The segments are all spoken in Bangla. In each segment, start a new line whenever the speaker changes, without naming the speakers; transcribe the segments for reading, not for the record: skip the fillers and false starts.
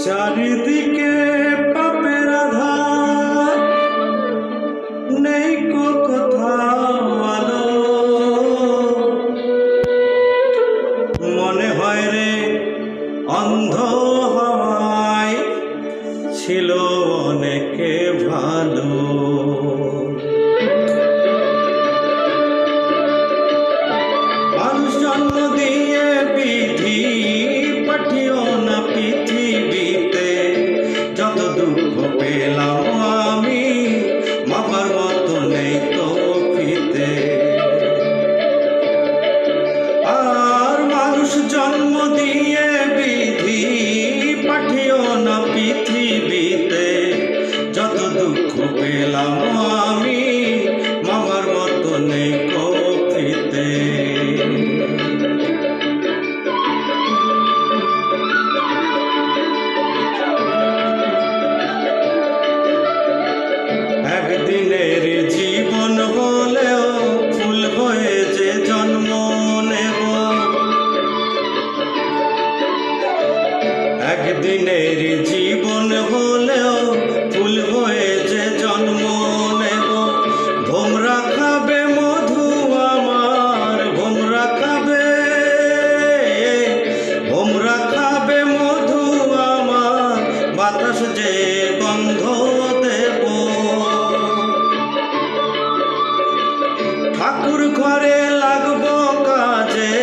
চারিদিকে পাপের আধার, নেই কোথাও আলো। মনে হয় রে অন্ধ হওয়ায় ছিল অনেকে ভালো। মানুষ জন্ম দিয়ে বিধি পাঠিও না পৃথিবীতে, যত দুঃখ পেলাম আমি মাপার মতো নেই তো ফিতে। আর মানুষ জন্ম দিয়ে বিধি পাঠিও না পৃথিবীতে, যত দুঃখ পেলাম আমি মামার মতো নেই কফিতে। একদিনের জীবন হলেও ফুল হয়ে যে জন্ম নেব, একদিনের জীবন হলেও ফুল হয়ে যে জন্ম নেব। ভোমরা খাবে মধু আমার, ভোমরা খাবে, ভোমরা খাবে মধু আমার, বাতাস যে গন্ধ দেব। ঠাকুর ঘরে লাগবো কাজে,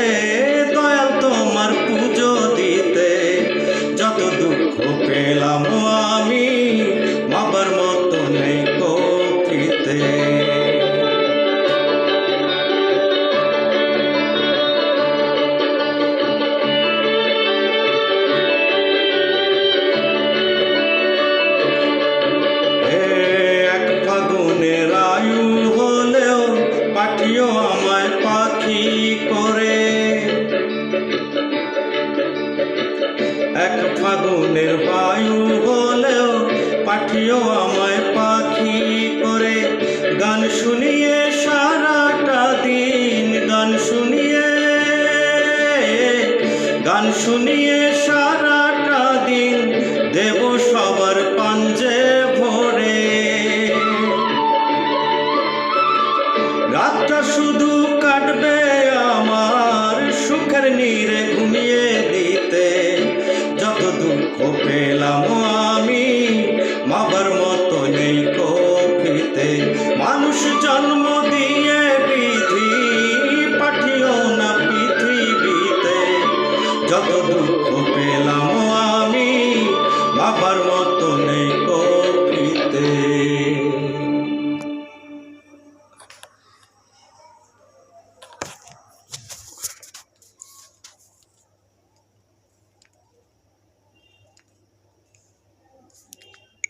দয়াল তোমার পুজো দিতে, যত দুঃখ পেলাম আমি মাবার মতো নেই কফিতে। এক ফাগুনের আয়ু হলেও পাঠিও আমায় পাখি করে, এক ফাগুনের বায়ু হলেও পাঠিও আমায় পাখি করে। গান শুনিয়ে সারাটা দিন, গান শুনিয়ে, গান শুনিয়ে সারাটা দিন দেব সবার পাঞ্জে ভরে। রাতটা শুধু কাটবে আমার সুখের নীড়ে ঘুমিয়ে দিতে, যত দুঃখ পেলাম আমি মাবার মতো নেই কফিতে। মানুষ জন্ম দিয়ে বিধি পাঠিও না পৃথিবীতে, যত দুঃখ পেলাম আমি মাবার মতো